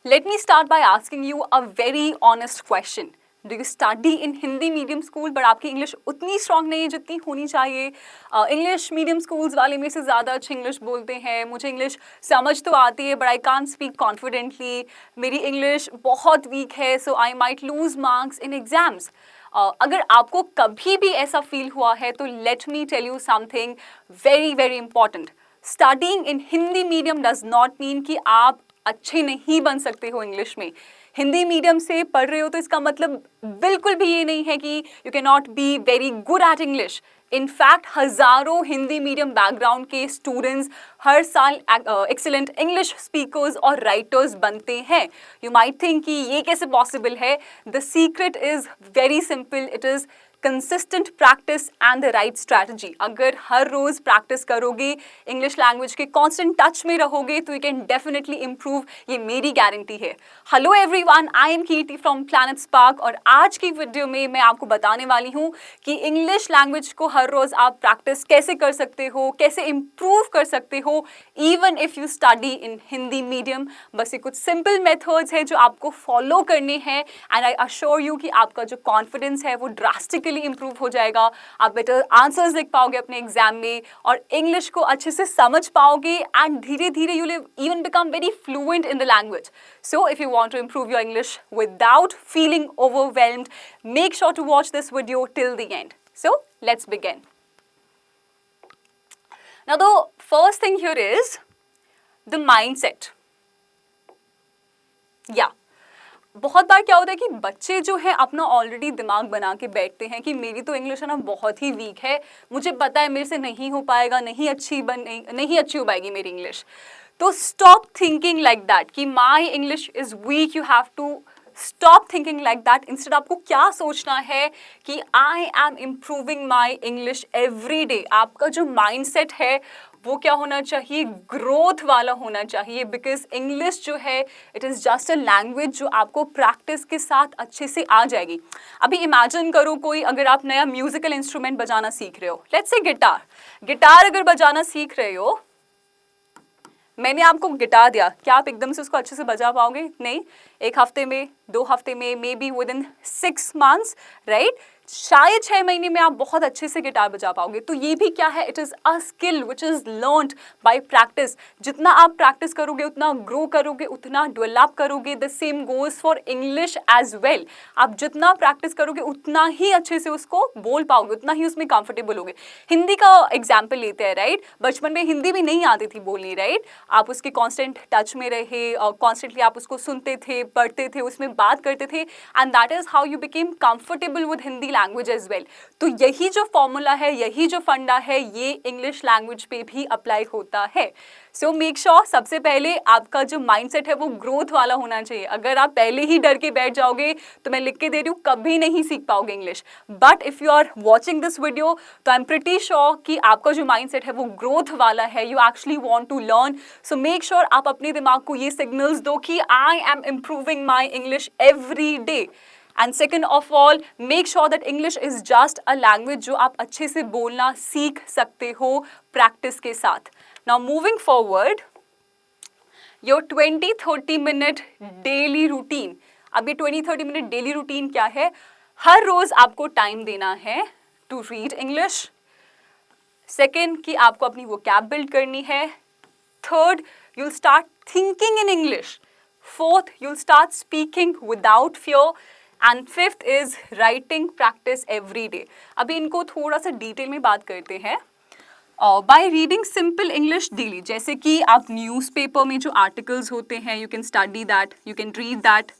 Let me start by asking you a very honest question. Do you study in Hindi medium school but आपकी English उतनी strong नहीं है जितनी होनी चाहिए? इंग्लिश मीडियम स्कूल्स वाले में से ज़्यादा अच्छी इंग्लिश बोलते हैं, मुझे इंग्लिश समझ तो आती है but I can't speak confidently, मेरी इंग्लिश बहुत वीक है so I might lose marks in exams. अगर आपको कभी भी ऐसा फील हुआ है तो let me tell you something very very important. Studying in Hindi medium does not mean कि आप अच्छे नहीं बन सकते हो इंग्लिश में. हिंदी मीडियम से पढ़ रहे हो तो इसका मतलब बिल्कुल भी ये नहीं है कि you can not be very good at English. In fact हज़ारों हिंदी मीडियम बैकग्राउंड के स्टूडेंट्स हर साल एक्सीलेंट इंग्लिश स्पीकर्स और राइटर्स बनते हैं. यू माइट थिंक कि ये कैसे पॉसिबल है. The secret is very simple. It is consistent practice and the right strategy. अगर हर रोज़ प्रैक्टिस करोगे, इंग्लिश लैंग्वेज के कांस्टेंट टच में रहोगे तो यू कैन डेफिनेटली इम्प्रूव. ये मेरी गारंटी है. Hello everyone, I am Kirti from planet spark और आज की वीडियो में मैं आपको बताने वाली हूँ कि इंग्लिश लैंग्वेज को हर रोज़ आप प्रैक्टिस कैसे कर सकते हो, कैसे इम्प्रूव कर सकते हो even if you study in Hindi medium. बस ये कुछ सिंपल मेथड्स है जो आपको फॉलो करने हैं एंड आई अश्योर यू कि आपका जो कॉन्फिडेंस है वो ड्रास्टिकली इंप्रूव हो जाएगा. आप बेटर आंसर्स लिख पाओगे अपने एग्जाम में और इंग्लिश को अच्छे से समझ पाओगे एंड धीरे धीरे you will even become very fluent in the language. So if you want to improve your English without feeling overwhelmed, make sure to watch this video till the end. So let's begin. Now the first thing here is the mindset. Yeah. बहुत बार क्या होता है कि बच्चे जो है अपना ऑलरेडी दिमाग बना के बैठते हैं कि मेरी तो इंग्लिश है ना बहुत ही वीक है, मुझे पता है मेरे से नहीं हो पाएगा, नहीं अच्छी हो पाएगी मेरी इंग्लिश. तो स्टॉप थिंकिंग लाइक दैट कि my English is weak. You have to stop thinking like that. Instead आपको क्या सोचना है कि I am improving my English every day. आपका जो माइंडसेट है वो क्या होना चाहिए, ग्रोथ वाला होना चाहिए. बिकॉज इंग्लिश जो है it is just a language जो आपको प्रैक्टिस के साथ अच्छे से आ जाएगी. अभी इमेजिन करो कोई अगर आप नया म्यूजिकल इंस्ट्रूमेंट बजाना सीख रहे हो, लेट्स से गिटार अगर बजाना सीख रहे हो, मैंने आपको गिटार दिया, क्या आप एकदम से उसको अच्छे से बजा पाओगे? नहीं. एक हफ्ते में, 2 हफ्ते में, may be with in 6 months, right? शायद 6 महीने में आप बहुत अच्छे से गिटार बजा पाओगे. तो ये भी क्या है, it is a skill which is learned bye practice. जितना आप प्रैक्टिस करोगे उतना ग्रो करोगे, उतना डेवलप करोगे. The same goes for English as well. आप जितना प्रैक्टिस करोगे उतना ही अच्छे से उसको बोल पाओगे, उतना ही उसमें कंफर्टेबल होगे. हिंदी का एग्जाम्पल लेते हैं, राइट? बचपन में हिंदी भी नहीं आती थी बोलनी, राइट? आप उसके कॉन्स्टेंट टच में रहे, कॉन्स्टेंटली आप उसको सुनते थे, पढ़ते थे, उसमें बात करते थे and that is how you became comfortable with Hindi language as well. तो यही जो फॉर्मूला है, यही जो फंडा है, ये इंग्लिश लैंग्वेज पे भी अप्लाई होता है. सो मेक श्योर सबसे पहले आपका जो माइंडसेट है वो ग्रोथ वाला होना चाहिए. अगर आप पहले ही डर के बैठ जाओगे तो मैं लिख के दे रही हूँ कभी नहीं सीख पाओगे English. But if you are watching this video तो आई एम प्रिटी श्योर कि आपका जो माइंडसेट है वो ग्रोथ वाला है. You actually want to learn. So make sure आप अपने दिमाग को ये सिग्नल्स दो कि I am improving my English every day. And second of all, make sure that English is just a language जो आप अच्छे से बोलना सीख सकते हो प्रैक्टिस के साथ. Now moving forward, your 20-30 minute daily routine. अब ये 20-30 मिनट डेली रूटीन क्या है? हर रोज आपको टाइम देना है टू रीड इंग्लिश. सेकेंड कि आपको अपनी वोकैब बिल्ड करनी है. Third, you'll start thinking in English. Fourth, you'll start speaking without fear. And fifth is writing practice every day. अभी इनको थोड़ा सा डिटेल में बात करते हैं. By reading simple English daily, जैसे कि आप न्यूज़पेपर में जो आर्टिकल्स होते हैं you can study that, you can read that,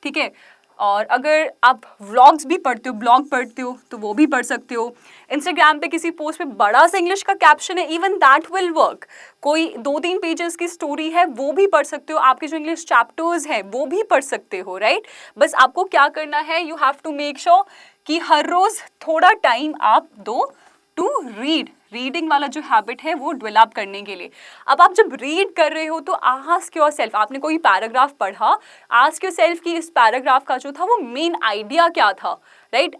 ठीक है. और अगर आप व्लॉग्स भी पढ़ते हो, ब्लॉग पढ़ते हो तो वो भी पढ़ सकते हो. इंस्टाग्राम पे किसी पोस्ट पे बड़ा सा इंग्लिश का कैप्शन है, इवन दैट विल वर्क. कोई 2-3 पेजेस की स्टोरी है वो भी पढ़ सकते हो. आपके जो इंग्लिश चैप्टर्स हैं वो भी पढ़ सकते हो, राइट? बस आपको क्या करना है, you have to make sure कि हर रोज़ थोड़ा टाइम आप दो टू रीड. रीडिंग वाला जो हैबिट है वो डेवलप करने के लिए. अब आप जब रीड कर रहे हो तो आस्क योरसेल्फ, आपने कोई पैराग्राफ पढ़ा, आस्क योरसेल्फ कि इस पैराग्राफ का जो था वो मेन आइडिया क्या था, राइट?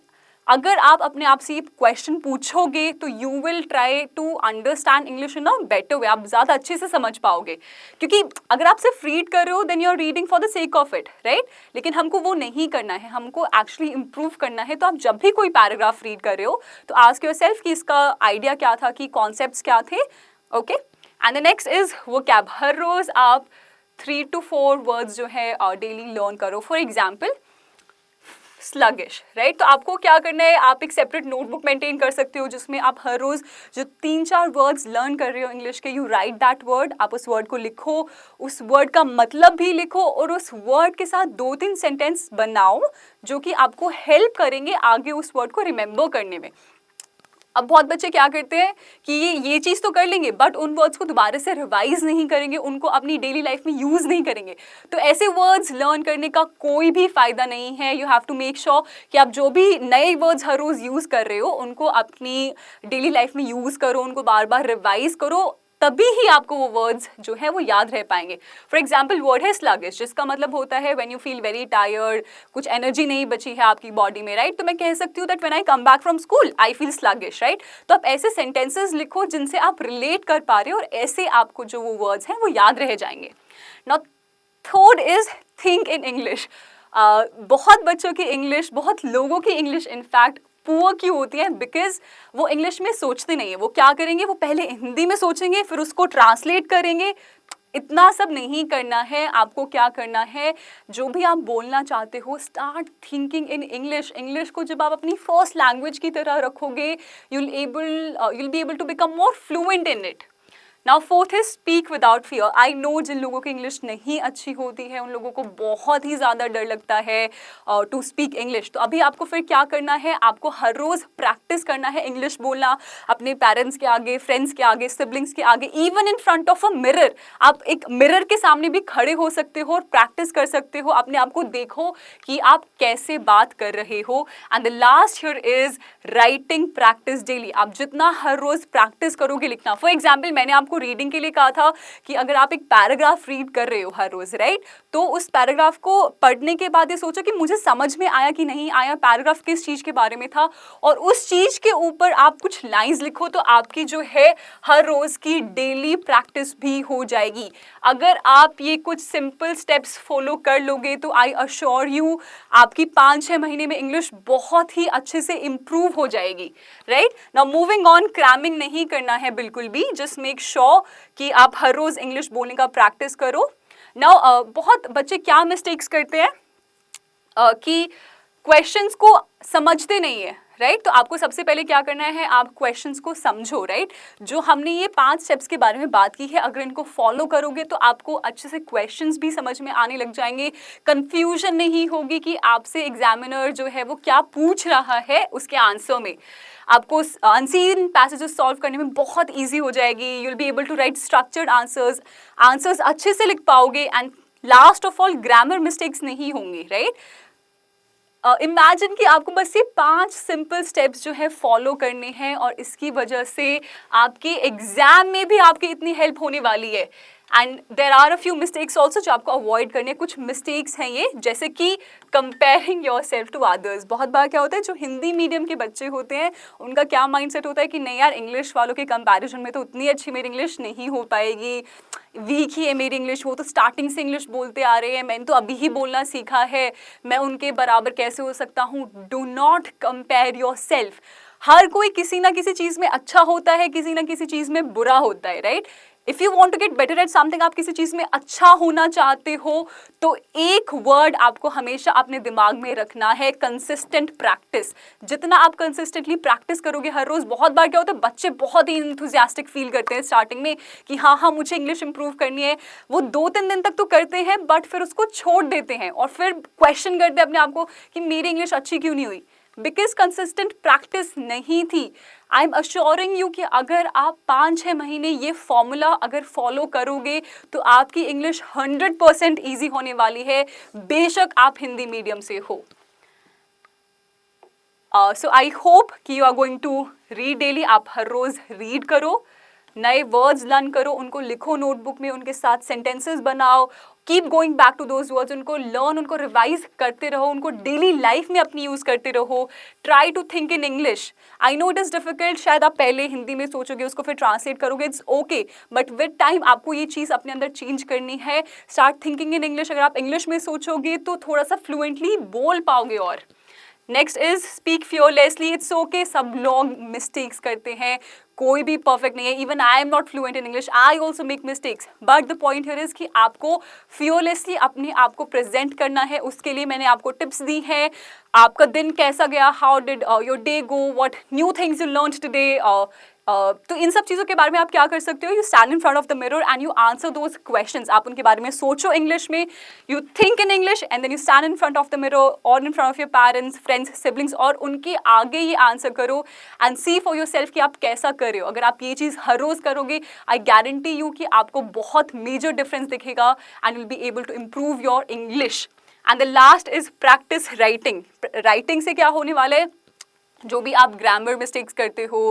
अगर आप अपने आप से ये क्वेश्चन पूछोगे तो you will try to understand English in a better way, आप ज़्यादा अच्छे से समझ पाओगे। क्योंकि अगर आप सिर्फ रीड कर रहे हो then you are reading for the sake of it, right. लेकिन हमको वो नहीं करना है, हमको एक्चुअली इम्प्रूव करना है। तो आप जब भी कोई पैराग्राफ रीड कर रहे हो तो आस्क योरसेल्फ कि इसका आइडिया क्या था, कि कॉन्सेप्ट्स क्या थे, okay. And the next is vocab. हर रोज आप 3 to 4 वर्ड्स जो है डेली लर्न करो। For example sluggish, right. तो आपको क्या करना है, आप एक सेपरेट नोटबुक मेंटेन कर सकते हो जिसमें आप हर रोज जो 3-4 वर्ड्स लर्न कर रहे हो इंग्लिश के, यू राइट दैट वर्ड, आप उस वर्ड को लिखो, उस वर्ड का मतलब भी लिखो और उस वर्ड के साथ 2-3 सेंटेंस बनाओ जो कि आपको हेल्प करेंगे आगे उस वर्ड को रिमेंबर करने में। अब बहुत बच्चे क्या करते हैं कि ये चीज़ तो कर लेंगे बट उन वर्ड्स को दोबारा से रिवाइज नहीं करेंगे, उनको अपनी डेली लाइफ में यूज़ नहीं करेंगे। तो ऐसे वर्ड्स लर्न करने का कोई भी फ़ायदा नहीं है। You have to make sure कि आप जो भी नए वर्ड्स हर रोज़ यूज़ कर रहे हो उनको अपनी डेली लाइफ में यूज़ करो, उनको बार बार रिवाइज करो, तभी ही आपको वो वर्ड्स जो है वो याद रह पाएंगे। फॉर एग्जाम्पल वर्ड है स्लगिश, जिसका मतलब होता है when you feel very tired, कुछ एनर्जी नहीं बची है आपकी बॉडी में, राइट। तो मैं कह सकती हूँ that when I come back from school I feel sluggish, right. तो आप ऐसे सेंटेंसेस लिखो जिनसे आप रिलेट कर पा रहे हो और ऐसे आपको जो वो वर्ड्स हैं वो याद रह जाएंगे। Now third is think in English. बहुत बच्चों की इंग्लिश, बहुत लोगों की इंग्लिश इनफैक्ट पुअर क्यों होती है, बिकॉज वो इंग्लिश में सोचते नहीं है। वो क्या करेंगे, वो पहले हिंदी में सोचेंगे फिर उसको ट्रांसलेट करेंगे। इतना सब नहीं करना है। आपको क्या करना है, जो भी आप बोलना चाहते हो start thinking in English. English को जब आप अपनी फर्स्ट लैंग्वेज की तरह रखोगे you'll be able to become more fluent in it. Now fourth is speak without fear. I know जिन लोगों की इंग्लिश नहीं अच्छी होती है उन लोगों को बहुत ही ज़्यादा डर लगता है टू स्पीक इंग्लिश। तो अभी आपको फिर क्या करना है, आपको हर रोज़ प्रैक्टिस करना है इंग्लिश बोलना, अपने पेरेंट्स के आगे, फ्रेंड्स के आगे, सिबलिंग्स के आगे, even in front of a mirror. आप एक मिरर के सामने भी खड़े हो सकते हो और प्रैक्टिस कर सकते हो। अपने आप को देखो कि आप कैसे बात कर रहे हो। And the last here is writing practice daily. आप जितना हर रोज़ प्रैक्टिस करोगे लिखना। फॉर एग्जाम्पल मैंने आपको रीडिंग के लिए कहा था कि अगर आप एक पैराग्राफ रीड कर रहे हो हर रोज, राइट, तो उस पैराग्राफ को पढ़ने के बाद ये सोचो कि मुझे समझ में आया कि नहीं आया, पैराग्राफ किस चीज के बारे में था, और उस चीज के ऊपर आप कुछ लाइंस लिखो। तो आपकी जो है हर रोज की डेली प्रैक्टिस भी हो जाएगी। अगर आप ये कुछ सिंपल स्टेप्स फॉलो कर लोगे तो आई अश्योर यू आपकी 5-6 महीने में इंग्लिश बहुत ही अच्छे से इंप्रूव हो जाएगी, right. Now moving on, cramming नहीं करना है बिल्कुल भी। जस्ट मेक श्योर कि आप हर रोज इंग्लिश बोलने का प्रैक्टिस करो। नाउ बहुत बच्चे क्या मिस्टेक्स करते हैं कि क्वेश्चंस को समझते नहीं है, राइट। तो आपको सबसे पहले क्या करना है, आप क्वेश्चंस को समझो, राइट। जो हमने ये 5 स्टेप्स के बारे में बात की है, अगर इनको फॉलो करोगे तो आपको अच्छे से क्वेश्चंस भी समझ में आने लग जाएंगे। कंफ्यूजन नहीं होगी कि आपसे एग्जामिनर जो है वो क्या पूछ रहा है उसके आंसर में। आपको अनसीन पैसेजेस सॉल्व करने में बहुत ईजी हो जाएगी। You will be able to write structured answers अच्छे से लिख पाओगे। And last of all grammar mistakes नहीं होंगी, राइट। इमेजिन कि आपको बस ये 5 सिंपल स्टेप्स जो है फॉलो करने हैं और इसकी वजह से आपके एग्जाम में भी आपकी इतनी हेल्प होने वाली है। And there are a few mistakes also जो आपको अवॉइड करने। कुछ मिस्टेक्स हैं ये, जैसे कि comparing yourself to others. बहुत बार क्या होता है, जो हिंदी मीडियम के बच्चे होते हैं उनका क्या माइंडसेट होता है कि नहीं यार, इंग्लिश वालों के कंपैरिजन में तो उतनी अच्छी मेरी इंग्लिश नहीं हो पाएगी, वीक ही है मेरी इंग्लिश, वो तो स्टार्टिंग से इंग्लिश बोलते आ रहे हैं, मैंने तो अभी ही बोलना सीखा है, मैं उनके बराबर कैसे हो सकता हूँ। Do not compare yourself. हर कोई किसी ना किसी चीज़ में अच्छा होता है, किसी ना किसी चीज़ में बुरा होता है, right. If you want to get better at something, आप किसी चीज़ में अच्छा होना चाहते हो तो एक वर्ड आपको हमेशा अपने दिमाग में रखना है, कंसिस्टेंट प्रैक्टिस। जितना आप कंसिस्टेंटली प्रैक्टिस करोगे हर रोज़, बहुत बार क्या होता है बच्चे बहुत ही इंथुजियास्टिक फील करते हैं स्टार्टिंग में कि हाँ हाँ मुझे इंग्लिश इंप्रूव करनी है। वो 2-3 दिन तक तो करते हैं बट फिर उसको छोड़ देते हैं और फिर क्वेश्चन करते हैं अपने आप को कि मेरी इंग्लिश अच्छी क्यों नहीं हुई, बिकॉज कंसिस्टेंट प्रैक्टिस नहीं थी। आई एम अश्योरिंग यू कि अगर आप 5-6 महीने ये फॉर्मूला अगर फॉलो करोगे तो आपकी इंग्लिश 100% ईजी होने वाली है, बेशक आप हिंदी मीडियम से हो। सो आई होप कि you are going to read daily. आप हर रोज रीड करो, नए वर्ड्स लर्न करो, उनको लिखो नोटबुक में, उनके साथ सेंटेंसेस बनाओ, keep going back to those words, उनको लर्न, उनको रिवाइज करते रहो, उनको डेली लाइफ में अपनी यूज़ करते रहो. Try to think in English. I know it is difficult, शायद आप पहले हिंदी में सोचोगे, उसको फिर ट्रांसलेट करोगे, it's okay, but with time आपको ये चीज़ अपने अंदर चेंज करनी है. Start thinking in English. अगर आप इंग्लिश में सोचोगे तो थोड़ा सा फ्लुएंटली बोल पाओगे. और next is speak fearlessly. It's okay, सब लोग मिस्टेक्स करते हैं, कोई भी परफेक्ट नहीं है. Even I am not fluent in English, I also make mistakes, but the point here is कि आपको फियरलेसली अपने आप को प्रेजेंट करना है. उसके लिए मैंने आपको टिप्स दी हैं. आपका दिन कैसा गया, how did your day go, what new things you learn today. तो इन सब चीज़ों के बारे में आप क्या कर सकते हो, you stand in front of the mirror and you answer those questions. आप उनके बारे में सोचो इंग्लिश में, you think in English and then you stand in front of the mirror और in front of your parents, friends, siblings, और उनके आगे ये आंसर करो and see for yourself कि आप कैसा कर रहे हो. अगर आप ये चीज़ हर रोज़ करोगे, आई गारंटी यू कि आपको बहुत मेजर डिफरेंस दिखेगा and will be able to improve your English. And the last is practice writing. Writing से क्या होने वाला है, जो भी आप ग्रामर मिस्टेक्स करते हो,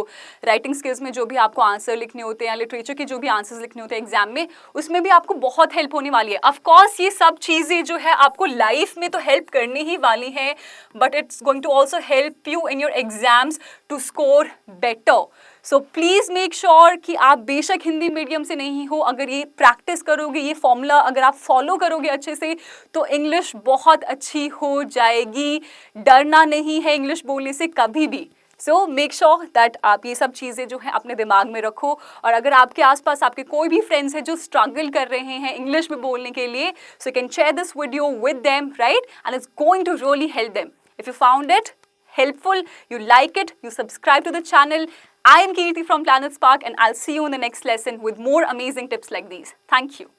राइटिंग स्किल्स में जो भी आपको आंसर लिखने होते हैं, लिटरेचर के जो भी आंसर्स लिखने होते हैं एग्जाम में, उसमें भी आपको बहुत हेल्प होने वाली है. ऑफ कोर्स ये सब चीज़ें जो है आपको लाइफ में तो हेल्प करनी ही वाली हैं, but it's going to also help you in your exams to score better. So please make sure कि आप बेशक हिंदी मीडियम से नहीं हो, अगर ये प्रैक्टिस करोगे, ये फॉर्मूला अगर आप फॉलो करोगे अच्छे से, तो इंग्लिश बहुत अच्छी हो जाएगी. डरना नहीं है इंग्लिश बोलने से कभी भी. सो मेक श्योर दैट आप ये सब चीज़ें जो है अपने दिमाग में रखो. और अगर आपके आसपास आपके कोई भी फ्रेंड्स हैं जो स्ट्रगल कर रहे हैं इंग्लिश में बोलने के लिए, so you can share this video with them, right, and it's going to really help them. If you found it helpful, you like it, you subscribe to the channel. I am Kirti from Planet Spark and I'll see you in the next lesson with more amazing tips like these. Thank you.